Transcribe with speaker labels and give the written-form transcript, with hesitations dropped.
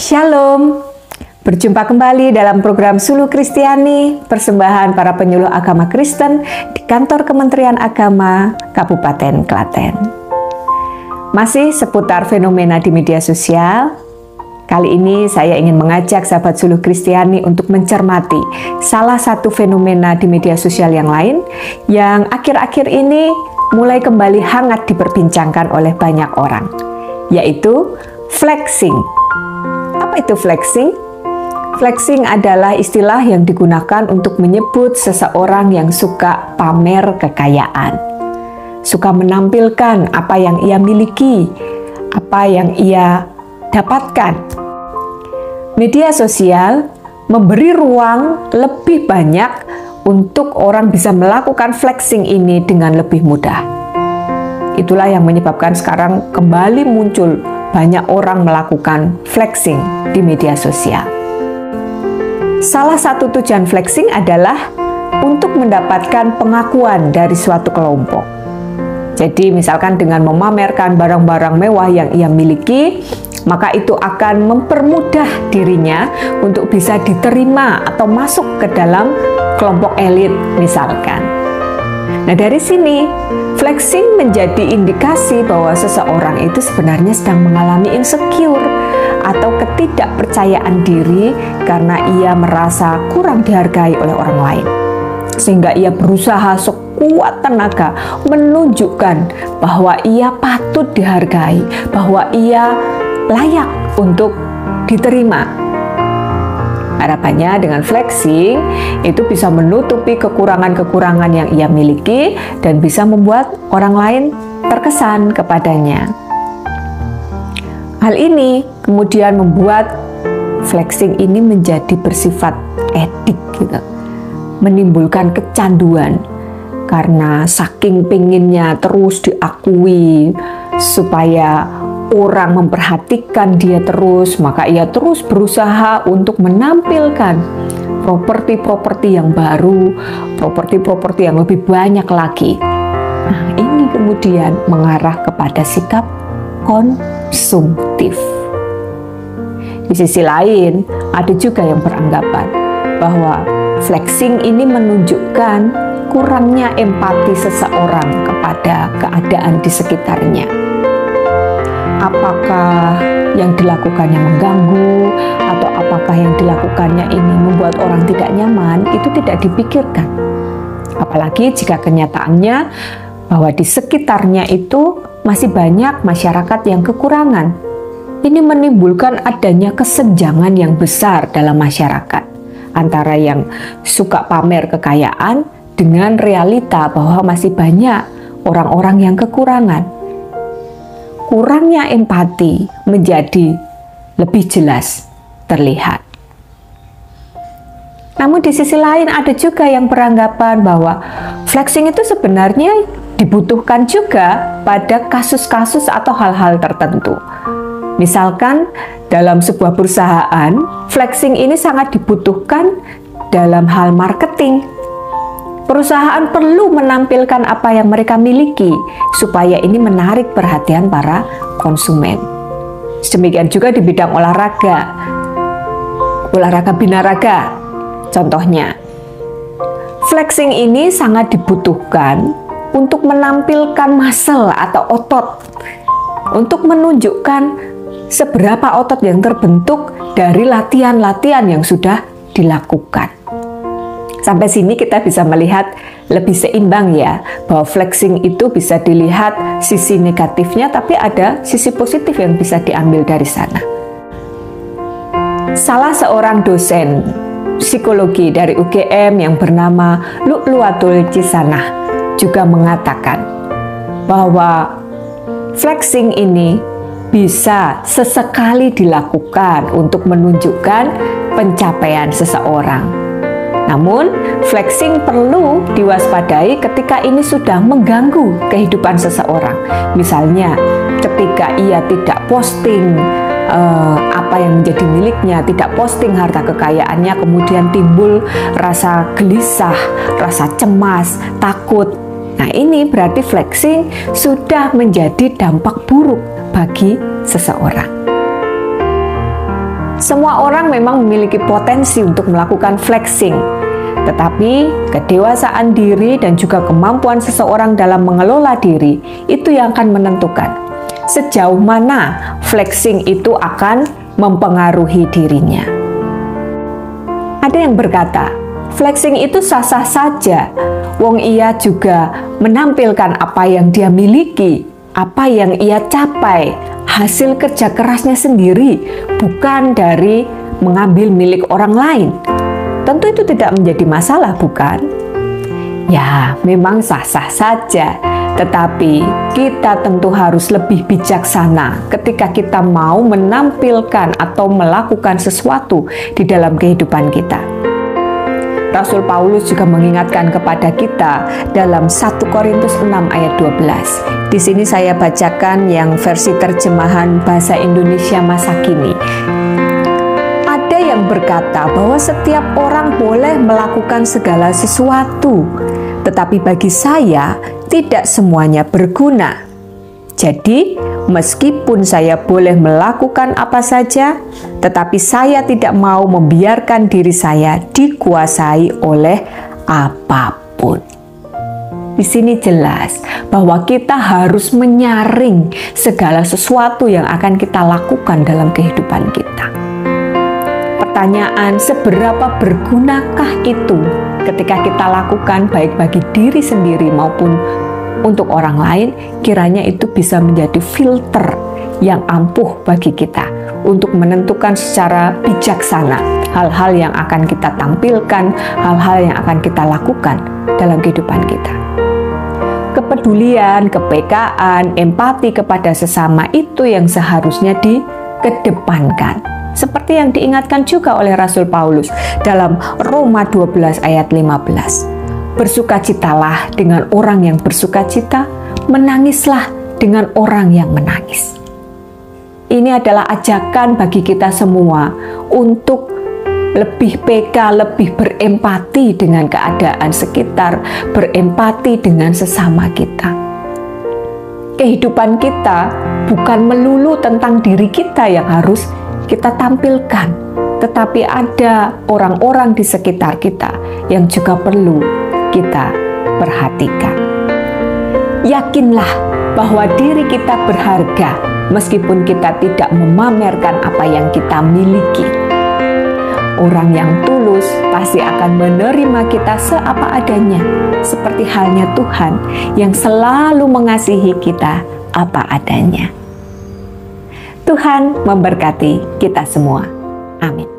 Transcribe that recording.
Speaker 1: Shalom, berjumpa kembali dalam program Suluh Kristiani, persembahan para penyuluh agama Kristen di kantor Kementerian Agama Kabupaten Klaten. Masih seputar fenomena di media sosial, kali ini saya ingin mengajak sahabat Suluh Kristiani untuk mencermati salah satu fenomena di media sosial yang lain yang akhir-akhir ini mulai kembali hangat diperbincangkan oleh banyak orang, yaitu flexing. Apa itu flexing? Flexing adalah istilah yang digunakan untuk menyebut seseorang yang suka pamer kekayaan, suka menampilkan apa yang ia miliki, apa yang ia dapatkan. Media sosial memberi ruang lebih banyak untuk orang bisa melakukan flexing ini dengan lebih mudah. Itulah yang menyebabkan sekarang kembali muncul banyak orang melakukan flexing di media sosial. Salah satu tujuan flexing adalah untuk mendapatkan pengakuan dari suatu kelompok. Jadi misalkan dengan memamerkan barang-barang mewah yang ia miliki, maka itu akan mempermudah dirinya untuk bisa diterima atau masuk ke dalam kelompok elit misalkan. Nah, dari sini flexing menjadi indikasi bahwa seseorang itu sebenarnya sedang mengalami insecure atau ketidakpercayaan diri karena ia merasa kurang dihargai oleh orang lain. Sehingga ia berusaha sekuat tenaga menunjukkan bahwa ia patut dihargai, bahwa ia layak untuk diterima. Harapannya dengan flexing itu bisa menutupi kekurangan-kekurangan yang ia miliki dan bisa membuat orang lain terkesan kepadanya. Hal ini kemudian membuat flexing ini menjadi bersifat edik gitu. Menimbulkan kecanduan karena saking pengennya terus diakui supaya orang memperhatikan dia terus, maka ia terus berusaha untuk menampilkan properti-properti yang baru, properti-properti yang lebih banyak lagi. Nah, ini kemudian mengarah kepada sikap konsumtif. Di sisi lain, ada juga yang beranggapan bahwa flexing ini menunjukkan kurangnya empati seseorang kepada keadaan di sekitarnya. Apakah yang dilakukannya mengganggu atau apakah yang dilakukannya ini membuat orang tidak nyaman, itu tidak dipikirkan. Apalagi jika kenyataannya bahwa di sekitarnya itu masih banyak masyarakat yang kekurangan. Ini menimbulkan adanya kesenjangan yang besar dalam masyarakat antara yang suka pamer kekayaan dengan realita bahwa masih banyak orang-orang yang kekurangan. Kurangnya empati menjadi lebih jelas terlihat. Namun di sisi lain ada juga yang beranggapan bahwa flexing itu sebenarnya dibutuhkan juga pada kasus-kasus atau hal-hal tertentu. Misalkan dalam sebuah perusahaan, flexing ini sangat dibutuhkan dalam hal marketing. Perusahaan perlu menampilkan apa yang mereka miliki supaya ini menarik perhatian para konsumen. Demikian juga di bidang olahraga binaraga. Contohnya, flexing ini sangat dibutuhkan untuk menampilkan muscle atau otot, untuk menunjukkan seberapa otot yang terbentuk dari latihan-latihan yang sudah dilakukan. Sampai sini kita bisa melihat lebih seimbang ya, bahwa flexing itu bisa dilihat sisi negatifnya, tapi ada sisi positif yang bisa diambil dari sana. Salah seorang dosen psikologi dari UGM yang bernama Lu'luatul Cisanah juga mengatakan bahwa flexing ini bisa sesekali dilakukan untuk menunjukkan pencapaian seseorang. Namun, flexing perlu diwaspadai ketika ini sudah mengganggu kehidupan seseorang. Misalnya, ketika ia tidak posting apa yang menjadi miliknya, tidak posting harta kekayaannya, kemudian timbul rasa gelisah, rasa cemas, takut. Nah, ini berarti flexing sudah menjadi dampak buruk bagi seseorang. Semua orang memang memiliki potensi untuk melakukan flexing, tetapi kedewasaan diri dan juga kemampuan seseorang dalam mengelola diri itu yang akan menentukan sejauh mana flexing itu akan mempengaruhi dirinya. Ada yang berkata, flexing itu sah-sah saja, wong ia juga menampilkan apa yang dia miliki, apa yang ia capai, hasil kerja kerasnya sendiri, bukan dari mengambil milik orang lain. Tentu itu tidak menjadi masalah, bukan? Ya, memang sah-sah saja, tetapi kita tentu harus lebih bijaksana ketika kita mau menampilkan atau melakukan sesuatu di dalam kehidupan kita. Rasul Paulus juga mengingatkan kepada kita dalam 1 Korintus 6 ayat 12. Di sini saya bacakan yang versi terjemahan bahasa Indonesia masa kini. Ada yang berkata bahwa setiap orang boleh melakukan segala sesuatu, tetapi bagi saya tidak semuanya berguna. Jadi, meskipun saya boleh melakukan apa saja, tetapi saya tidak mau membiarkan diri saya dikuasai oleh apapun. Di sini jelas bahwa kita harus menyaring segala sesuatu yang akan kita lakukan dalam kehidupan kita. Pertanyaan, seberapa bergunakah itu ketika kita lakukan baik bagi diri sendiri maupun untuk orang lain, kiranya itu bisa menjadi filter yang ampuh bagi kita untuk menentukan secara bijaksana hal-hal yang akan kita tampilkan, hal-hal yang akan kita lakukan dalam kehidupan kita. Kepedulian, kepekaan, empati kepada sesama itu yang seharusnya dikedepankan. Seperti yang diingatkan juga oleh Rasul Paulus dalam Roma 12 ayat 15. Bersukacitalah dengan orang yang bersukacita, menangislah dengan orang yang menangis. Ini adalah ajakan bagi kita semua untuk lebih peka, lebih berempati dengan keadaan sekitar, berempati dengan sesama kita. Kehidupan kita bukan melulu tentang diri kita yang harus kita tampilkan, tetapi ada orang-orang di sekitar kita yang juga perlu kita perhatikan. Yakinlah bahwa diri kita berharga meskipun kita tidak memamerkan apa yang kita miliki. Orang yang tulus pasti akan menerima kita seapa adanya, seperti halnya Tuhan yang selalu mengasihi kita apa adanya. Tuhan memberkati kita semua. Amin.